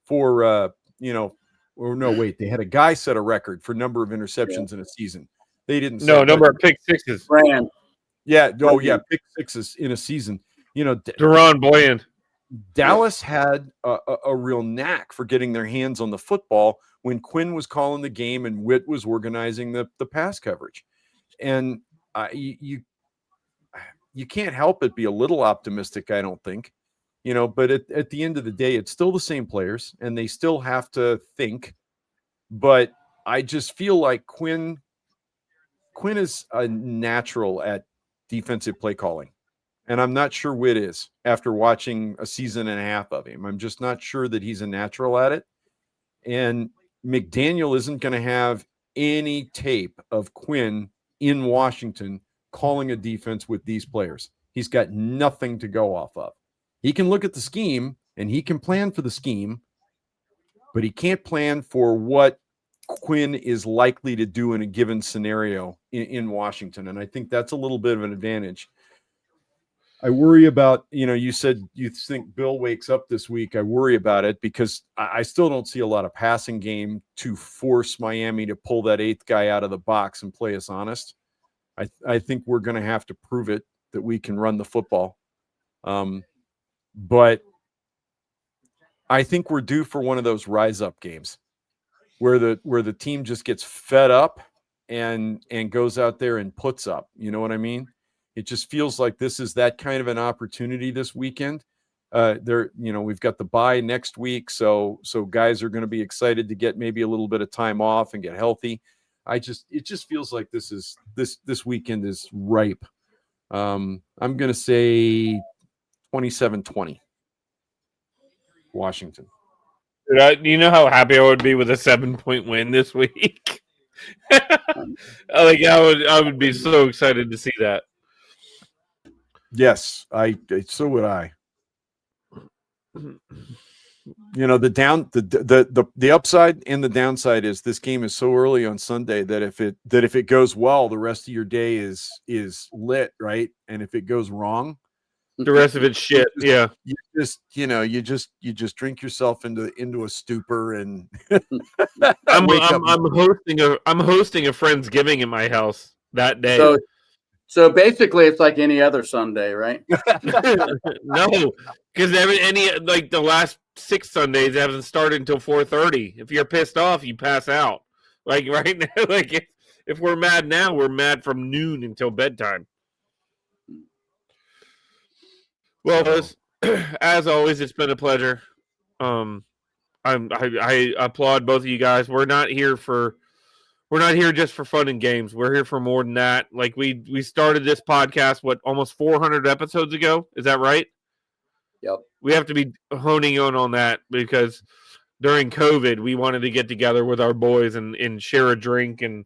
for, they had a guy set a record for number of interceptions in a season. They didn't. Number of pick sixes. Brand. Yeah. Oh, yeah. Pick sixes in a season. Deron Boyan. Dallas had a real knack for getting their hands on the football when Quinn was calling the game and Witt was organizing the pass coverage. And you can't help but be a little optimistic, I don't think, but at the end of the day, it's still the same players and they still have to think. But I just feel like Quinn is a natural at defensive play calling. And I'm not sure Witt is after watching a season and a half of him. I'm just not sure that he's a natural at it. And McDaniel isn't going to have any tape of Quinn in Washington calling a defense with these players. He's got nothing to go off of. He can look at the scheme and he can plan for the scheme, but he can't plan for what Quinn is likely to do in a given scenario in Washington. And I think that's a little bit of an advantage. I worry about, you said you think Bill wakes up this week. I worry about it because I still don't see a lot of passing game to force Miami to pull that eighth guy out of the box and play us honest. I think we're going to have to prove it that we can run the football. But I think we're due for one of those rise up games where the team just gets fed up and goes out there and puts up. You know what I mean? It just feels like this is that kind of an opportunity this weekend. We've got the bye next week, so guys are going to be excited to get maybe a little bit of time off and get healthy. It just feels like this weekend is ripe. I'm going to say 27-20 Washington. You know how happy I would be with a 7-point win this week? I would be so excited to see that. Yes, so would I. The upside and the downside is this game is so early on Sunday that if it goes well, the rest of your day is lit, right? And if it goes wrong, the rest of it's shit. Yeah. You just drink yourself into a stupor and I'm hosting a Friendsgiving in my house that day. So basically, it's like any other Sunday, right? No, because the last 6 Sundays haven't started until 4:30. If you're pissed off, you pass out. Like right now, like if we're mad now, we're mad from noon until bedtime. Well, as always, it's been a pleasure. I applaud both of you guys. We're not here just for fun and games. We're here for more than that. Like we started this podcast, almost 400 episodes ago? Is that right? Yep. We have to be honing in on that because during COVID, we wanted to get together with our boys and share a drink and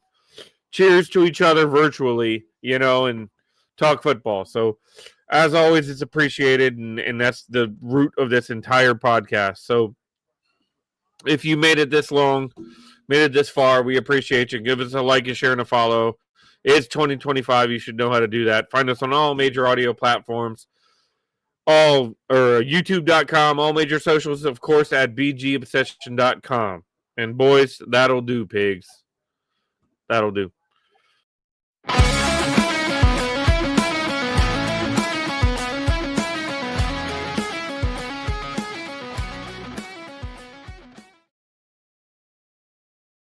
cheers to each other virtually, and talk football. So as always, it's appreciated. And that's the root of this entire podcast. So if you made it this long, made it this far, we appreciate you. Give us a like, a share, and a follow. It's 2025. You should know how to do that. Find us on all major audio platforms, YouTube.com, all major socials, of course, at bgobsession.com. And boys, that'll do, pigs. That'll do.